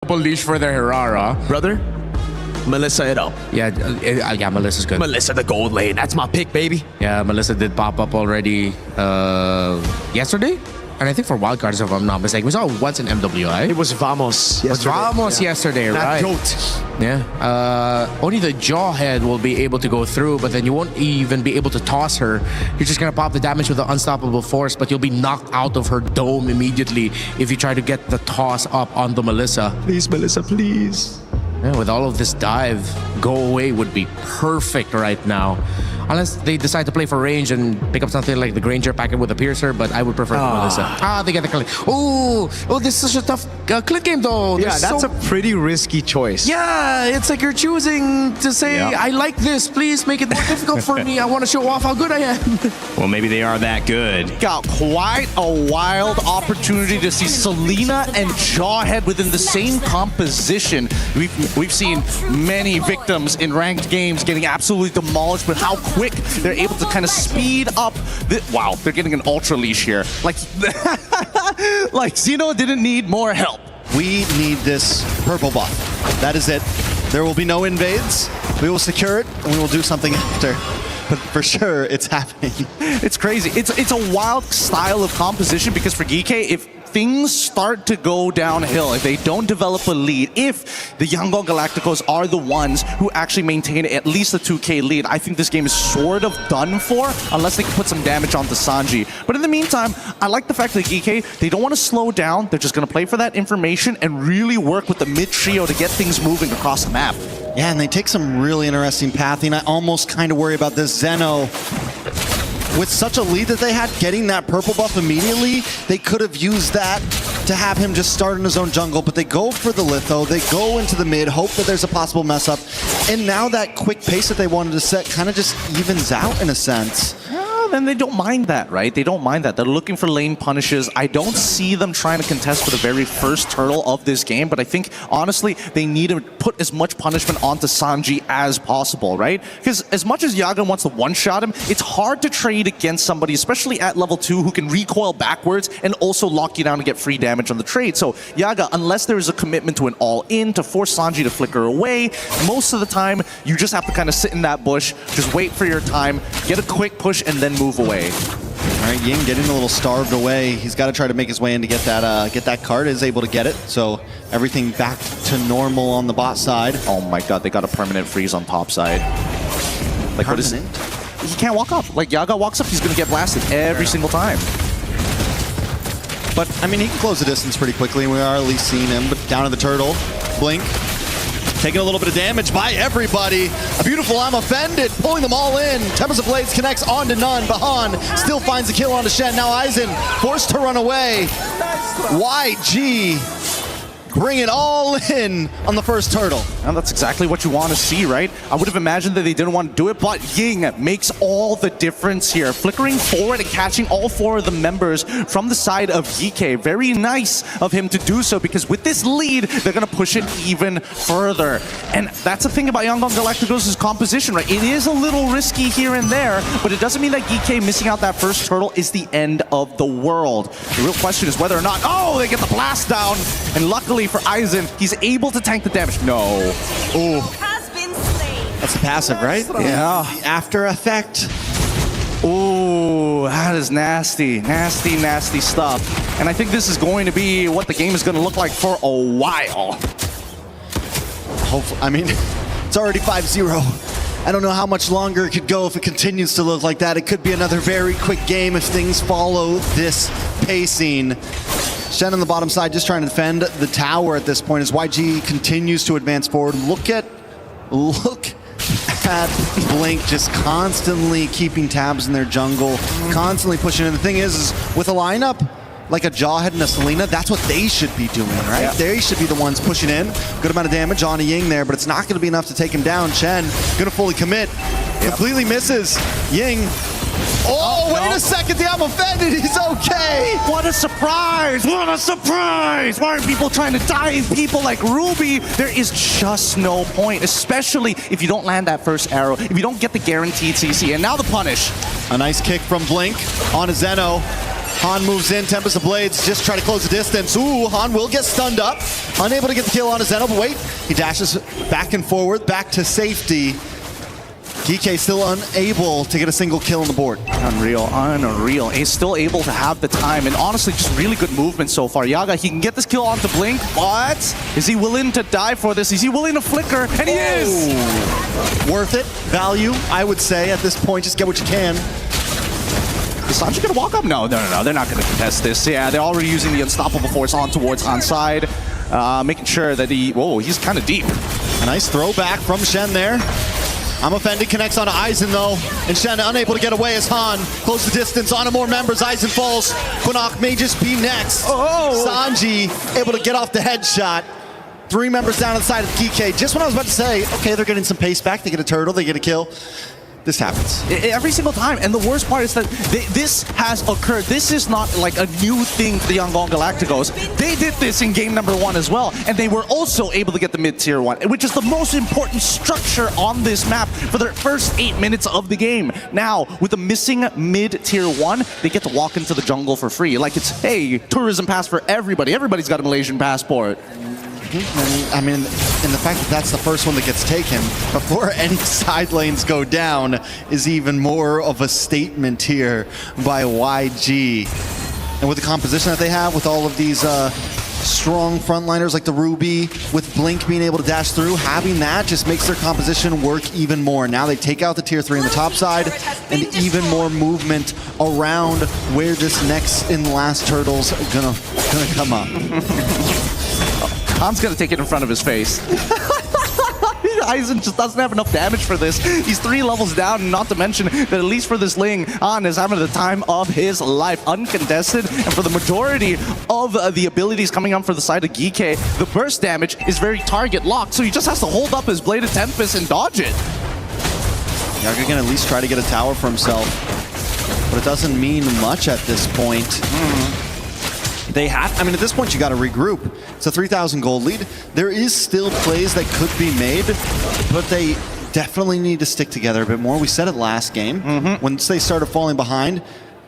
purple leash for their Hirara. Brother, Melissa it up. Yeah, yeah, Melissa's good. Melissa the gold lane. That's my pick, baby. Yeah, Melissa did pop up already yesterday. And I think for wildcards, if I'm not mistaken, we saw it once in MWI. It was Vamos yesterday. Vamos yesterday, right? Goat. Yeah. Only the Jawhead will be able to go through, but then you won't even be able to toss her. You're just going to pop the damage with the Unstoppable Force, but you'll be knocked out of her dome immediately if you try to get the toss up on the Melissa. Please, Melissa, please. Yeah, with all of this dive, go away would be perfect right now. Unless they decide to play for range and pick up something like the Granger packet with a Piercer, but I would prefer Melissa. They get the click. Oh, this is such a tough click game though. Yeah, that's a pretty risky choice. Yeah, it's like you're choosing to say, I like this, please make it more difficult for me. I want to show off how good I am. Well, maybe they are that good. Got quite a wild opportunity to see Selena and Jawhead within the same composition. We've seen many victims in ranked games getting absolutely demolished, but how quick they're able to kind of speed up. Wow, they're getting an ultra leash here. Like Xeno didn't need more help. We need this purple buff. That is it. There will be no invades. We will secure it, and we will do something after. But for sure, it's happening. It's crazy. It's a wild style of composition because for Geekay, if things start to go downhill, if they don't develop a lead, if the Yangon Galacticos are the ones who actually maintain at least a 2K lead, I think this game is sort of done for unless they can put some damage onto Sanji. But in the meantime, I like the fact that Geekay, they don't want to slow down. They're just going to play for that information and really work with the mid trio to get things moving across the map. Yeah, and they take some really interesting pathing. I almost kind of worry about this Zeno. With such a lead that they had, getting that purple buff immediately, they could have used that to have him just start in his own jungle, but they go for the litho, they go into the mid, hope that there's a possible mess up, and now that quick pace that they wanted to set kind of just evens out in a sense. Then they don't mind that, right? They don't mind that. They're looking for lane punishes. I don't see them trying to contest for the very first turtle of this game, but I think, honestly, they need to put as much punishment onto Sanji as possible, right? Because as much as Yaga wants to one-shot him, it's hard to trade against somebody, especially at level 2, who can recoil backwards and also lock you down to get free damage on the trade. So Yaga, unless there is a commitment to an all-in to force Sanji to flicker away, most of the time, you just have to kind of sit in that bush, just wait for your time, get a quick push, and then move away. All right, Ying getting a little starved away. He's got to try to make his way in to get that card. Is able to get it, so everything back to normal on the bot side. Oh my god, they got a permanent freeze on top side. Like, what is it? He can't walk up. Like, Yaga walks up, he's going to get blasted every single time. But, I mean, he can close the distance pretty quickly, and we are at least seeing him. But down to the turtle. Blink. Taking a little bit of damage by everybody. A beautiful I'm offended, pulling them all in. Tempest of Blades connects onto none. Bahan still finds the kill onto Shen. Now Aizen forced to run away. YG bring it all in on the first turtle. And that's exactly what you want to see, right? I would have imagined that they didn't want to do it, but Ying makes all the difference here. Flickering forward and catching all 4 of the members from the side of Geekay. Very nice of him to do so, because with this lead, they're going to push it even further. And that's the thing about Yangon Galacticos' composition, right? It is a little risky here and there, but it doesn't mean that Geekay missing out that first turtle is the end of the world. The real question is whether or not, they get the blast down, and luckily for Aizen, he's able to tank the damage. No. Ooh. That's the passive, right? Yeah. The after effect. Ooh, that is nasty. Nasty, nasty stuff. And I think this is going to be what the game is going to look like for a while. Hopefully, I mean, it's already 5-0. I don't know how much longer it could go if it continues to look like that. It could be another very quick game if things follow this pacing. Shen on the bottom side just trying to defend the tower at this point as YG continues to advance forward. Look at Blink just constantly keeping tabs in their jungle, constantly pushing in. The thing is with a lineup like a Jawhead and a Selena, that's what they should be doing, right? Yeah. They should be the ones pushing in. Good amount of damage on a Ying there, but it's not going to be enough to take him down. Shen going to fully commit. Completely misses. Ying. Oh, wait a second, I'm offended, he's okay! What a surprise! What a surprise! Why are people trying to dive people like Ruby? There is just no point, especially if you don't land that first arrow, if you don't get the guaranteed CC, and now the punish. A nice kick from Blink on a Zeno. Han moves in, Tempest of Blades, just try to close the distance. Ooh, Han will get stunned up. Unable to get the kill on his Zeno, but wait. He dashes back and forward, back to safety. Geekay still unable to get a single kill on the board. Unreal. He's still able to have the time, and honestly, just really good movement so far. Yaga, he can get this kill onto Blink, but is he willing to die for this? Is he willing to flicker? And he is! Worth it. Value, I would say, at this point. Just get what you can. Is Sanji gonna walk up? No. They're not gonna contest this. Yeah, they're already using the unstoppable force on towards Han's side, making sure that he's kind of deep. A nice throwback from Shen there. I'm offended, connects onto Aizen though, and Shen unable to get away as Han close the distance onto more members. Aizen falls. Quinnock may just be next. Sanji able to get off the headshot. 3 members down on the side of Geekay. Just when I was about to say, okay, they're getting some pace back. They get a turtle, they get a kill. This happens. Every single time. And the worst part is that this has occurred. This is not like a new thing for the Yangon Galacticos. They did this in game number 1 as well, and they were also able to get the mid-tier 1, which is the most important structure on this map for their first 8 minutes of the game. Now, with the missing mid-tier 1, they get to walk into the jungle for free. Like it's, hey, tourism pass for everybody. Everybody's got a Malaysian passport. I mean, and the fact that that's the first one that gets taken before any side lanes go down is even more of a statement here by YG. And with the composition that they have, with all of these strong frontliners like the Ruby, with Blink being able to dash through, having that just makes their composition work even more. Now they take out the tier 3 on the top side, and even more movement around where this next and last turtle's gonna come up. Han's gonna take it in front of his face. Aizen just doesn't have enough damage for this. He's 3 levels down, and not to mention that at least for this Ling, Han is having the time of his life, uncontested. And for the majority of the abilities coming on for the side of Geekay, the burst damage is very target locked, so he just has to hold up his Bladed Tempest and dodge it. Yaga can at least try to get a tower for himself, but it doesn't mean much at this point. They have, I mean, at this point, you got to regroup. It's a 3,000 gold lead. There is still plays that could be made, but they definitely need to stick together a bit more. We said it last game. Once they started falling behind,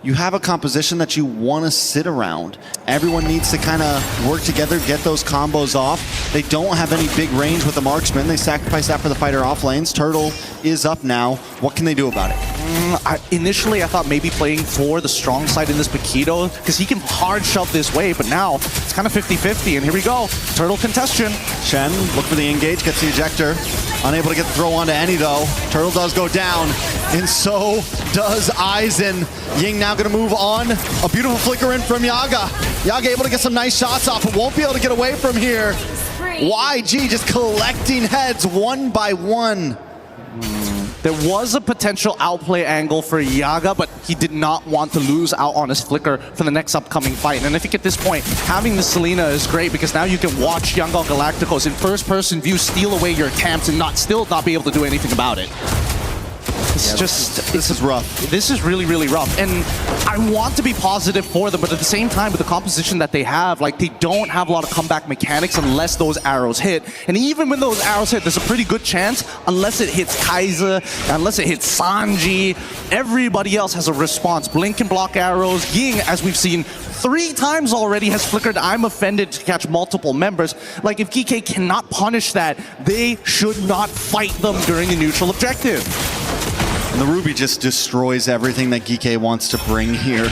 you have a composition that you want to sit around. Everyone needs to kind of work together, get those combos off. They don't have any big range with the marksman. They sacrifice that for the fighter off lanes. Turtle is up now. What can they do about it? Initially, I thought maybe playing for the strong side in this Paquito, because he can hard shove this way, but now it's kind of 50-50, and here we go. Turtle contestation. Shen, look for the engage, gets the ejector. Unable to get the throw onto any, though. Turtle does go down, and so does Aizen. Ying now going to move on. A beautiful flicker in from Yaga. Yaga able to get some nice shots off, but won't be able to get away from here. YG just collecting heads one by one. There was a potential outplay angle for Yaga, but he did not want to lose out on his flicker for the next upcoming fight. And I think at this point, having the Selena is great, because now you can watch Yangon Galacticos in first-person view steal away your camps and still not be able to do anything about it. This is rough. This is really, really rough. And I want to be positive for them, but at the same time, with the composition that they have, like, they don't have a lot of comeback mechanics unless those arrows hit. And even when those arrows hit, there's a pretty good chance, unless it hits Kaiser, unless it hits Sanji, everybody else has a response. Blink can block arrows. Ying, as we've seen 3 times already, has flickered I'm offended to catch multiple members. Like, if Geekay cannot punish that, they should not fight them during the neutral objective. And the Ruby just destroys everything that Geekay wants to bring here.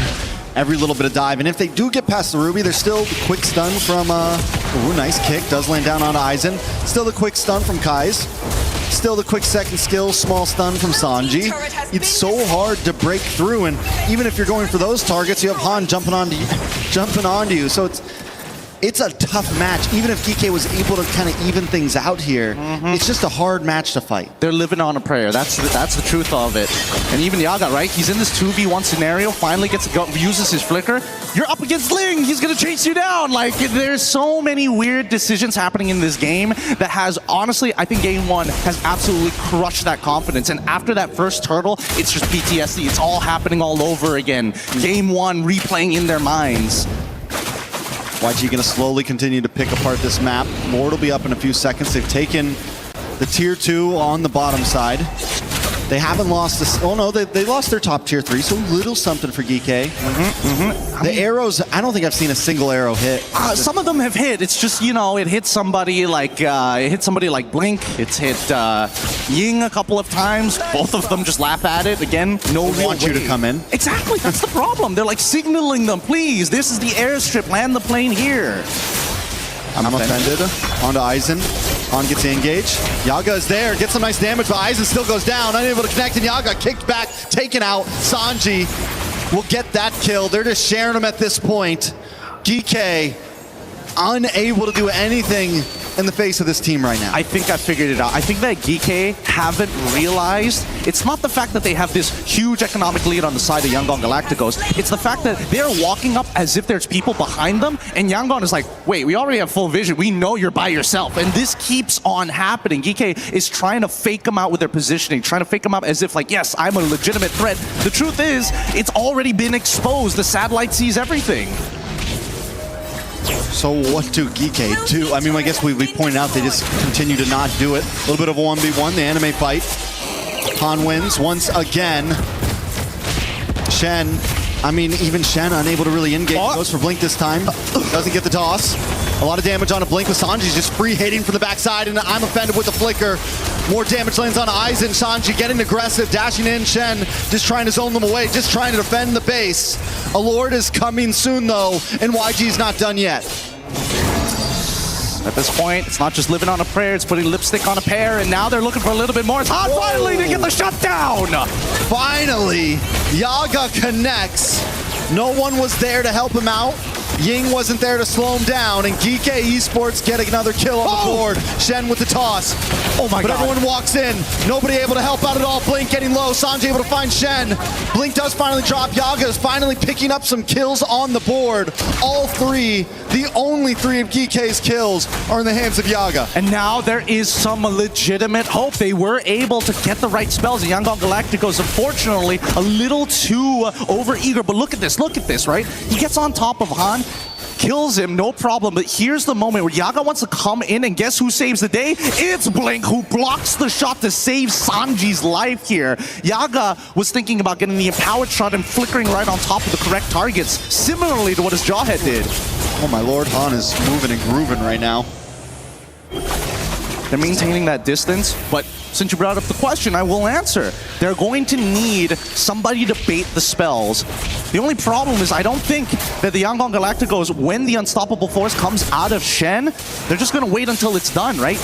Every little bit of dive. And if they do get past the Ruby, there's still the quick stun from, ooh, nice kick. Does land down onto Aizen. Still the quick stun from Kai's. Still the quick second skill, small stun from Sanji. It's so hard to break through, and even if you're going for those targets, you have Han jumping onto you. So it's a tough match. Even if Geekay was able to kind of even things out here, it's just a hard match to fight. They're living on a prayer. That's the truth of it. And even Yaga, right? He's in this 2v1 scenario, finally gets to go, uses his flicker. You're up against Ling. He's going to chase you down. Like, there's so many weird decisions happening in this game that has, honestly, I think game 1 has absolutely crushed that confidence. And after that first turtle, it's just PTSD. It's all happening all over again. Game 1 replaying in their minds. YG going to slowly continue to pick apart this map. Lord will be up in a few seconds. They've taken the tier 2 on the bottom side. They haven't lost this. Oh no, they lost their top tier 3, so little something for Geekay. The arrows, I don't think I've seen a single arrow hit. Some of them have hit. It's just, you know, it hit somebody like Blink. It's hit Ying a couple of times. Both of them just laugh at it. Again, no real Want you to way. come in. Exactly, that's the problem. They're like signaling them, please, this is the airstrip, land the plane here. I'm offended. Onto Aizen. On gets the engage. Yaga is there, gets some nice damage, but Aizen still goes down, unable to connect, and Yaga kicked back, taken out. Sanji will get that kill. They're just sharing him at this point. Geekay unable to do anything in the face of this team right now. I think I figured it out. I think that Geekay haven't realized it's not the fact that they have this huge economic lead on the side of Yangon Galacticos. It's the fact that they're walking up as if there's people behind them, and Yangon is like, wait, we already have full vision. We know you're by yourself. And this keeps on happening. Geekay is trying to fake them out with their positioning, trying to fake them out as if like, yes, I'm a legitimate threat. The truth is, it's already been exposed. The satellite sees everything. So what do Geekay do? I mean, I guess we pointed out they just continue to not do it. A little bit of a 1v1, the anime fight. Han wins once again. Shen, I mean, even Shen unable to really engage. Goes for Blink this time. Doesn't get the toss. A lot of damage on a Blink with Sanji's just free hitting from the backside, and I'm offended with the flicker. More damage lands on Aizen. Sanji getting aggressive, dashing in. Shen just trying to zone them away, just trying to defend the base. A Lord is coming soon, though, and YG's not done yet. At this point, it's not just living on a prayer, it's putting lipstick on a pear, and now they're looking for a little bit more. It's hot finally to get the shutdown! Finally, Yaga connects. No one was there to help him out. Ying wasn't there to slow him down, and Geekay Esports getting another kill on the board. Shen with the toss. Oh my God. But everyone walks in. Nobody able to help out at all. Blink getting low. Sanji able to find Shen. Blink does finally drop. Yaga is finally picking up some kills on the board. All three, the only 3 of Geekay's kills are in the hands of Yaga. And now there is some legitimate hope. They were able to get the right spells. And Yangon Galacticos, unfortunately, a little too over-eager. But look at this, right? He gets on top of Han, kills him, no problem. But here's the moment where Yaga wants to come in, and guess who saves the day? It's Blink, who blocks the shot to save Sanji's life here. Yaga was thinking about getting the empowered shot and flickering right on top of the correct targets, similarly to what his Jawhead did. Oh my lord, Han is moving and grooving right now. They're maintaining that distance, but since you brought up the question, I will answer. They're going to need somebody to bait the spells. The only problem is I don't think that the Yangon Galacticos, when the Unstoppable Force comes out of Shen, they're just going to wait until it's done, right?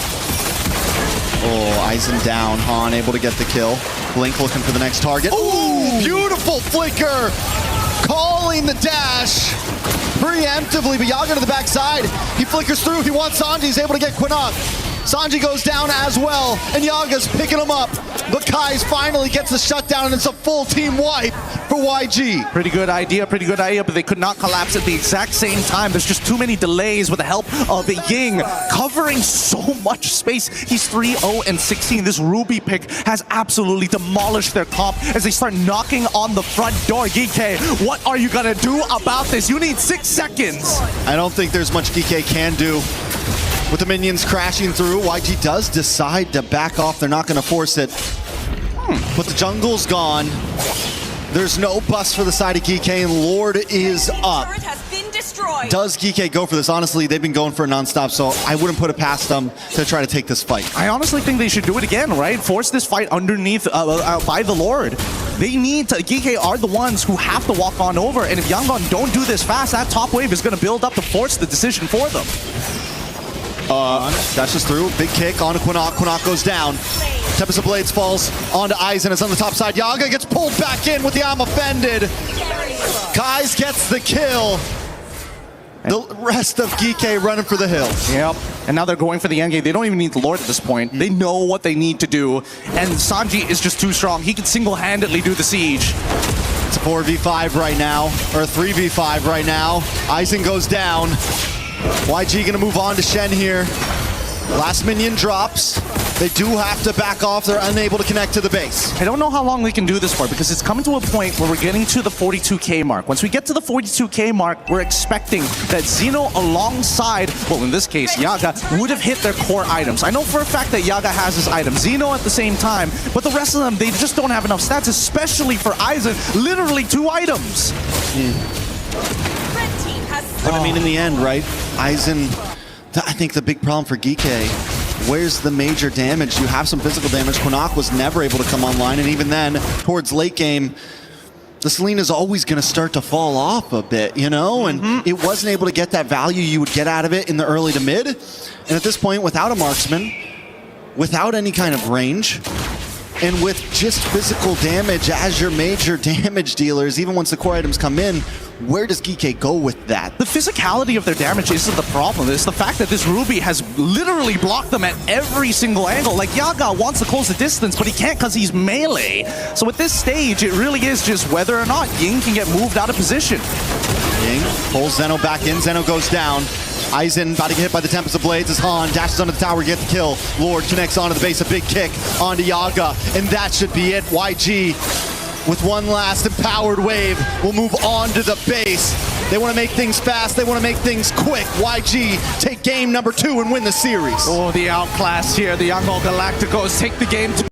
Oh, Aizen down. Han able to get the kill. Blink looking for the next target. Ooh, beautiful flicker! Calling the dash preemptively, but Yaga to the backside. He flickers through. He wants Sanji. He's able to get Quinok. Sanji goes down as well, and Yaga's picking him up. But Kai's finally gets the shutdown, and it's a full team wipe for YG. Pretty good idea, but they could not collapse at the exact same time. There's just too many delays with the help of Ying, covering so much space. He's 3-0-16. This Ruby pick has absolutely demolished their comp as they start knocking on the front door. Geekay, what are you gonna do about this? You need 6 seconds. I don't think there's much Geekay can do. With the minions crashing through, YG does decide to back off. They're not going to force it. But the jungle's gone. There's no bust for the side of Geekay, and Lord is up. Does Geekay go for this? Honestly, they've been going for a non-stop, so I wouldn't put it past them to try to take this fight. I honestly think they should do it again, right? Force this fight underneath by the Lord. They need to, Geekay are the ones who have to walk on over, and if Yangon don't do this fast, that top wave is going to build up to force the decision for them. Dashes through, big kick onto Quinok. Quinok goes down. Tempest of Blades falls onto Aizen. It's on the top side. Yaga gets pulled back in with the I'm offended. Kais gets the kill. The rest of Geekay running for the hills. Yep. And now they're going for the endgame. They don't even need the Lord at this point. They know what they need to do. And Sanji is just too strong. He can single-handedly do the siege. It's a 4v5 right now, or a 3v5 right now. Aizen goes down. YG gonna move on to Shen here. Last minion drops. They do have to back off. They're unable to connect to the base. I don't know how long we can do this for because it's coming to a point where we're getting to the 42K mark. Once we get to the 42K mark, we're expecting that Xeno alongside, well, in this case, Yaga, would have hit their core items. I know for a fact that Yaga has his item, Xeno at the same time, but the rest of them, they just don't have enough stats, especially for Aizen. Literally 2 items. But I mean, in the end, right, Aizen, I think the big problem for Geekay, where's the major damage? You have some physical damage. Quinnock was never able to come online, and even then, towards late game, the Selena's always going to start to fall off a bit, you know? And it wasn't able to get that value you would get out of it in the early to mid. And at this point, without a marksman, without any kind of range, and with just physical damage as your major damage dealers, even once the core items come in, where does Geekay go with that? The physicality of their damage isn't the problem. It's the fact that this Ruby has literally blocked them at every single angle. Like, Yaga wants to close the distance, but he can't because he's melee. So at this stage, it really is just whether or not Ying can get moved out of position. Ying pulls Zeno back in. Zeno goes down. Aizen about to get hit by the Tempest of Blades as Han dashes under the tower, get the kill. Lord connects onto the base, a big kick onto Yaga, and that should be it. YG, with one last empowered wave, will move on to the base. They want to make things fast, they want to make things quick. YG take game number 2 and win the series. Oh, the outclass here. The Yangon Galacticos take the game to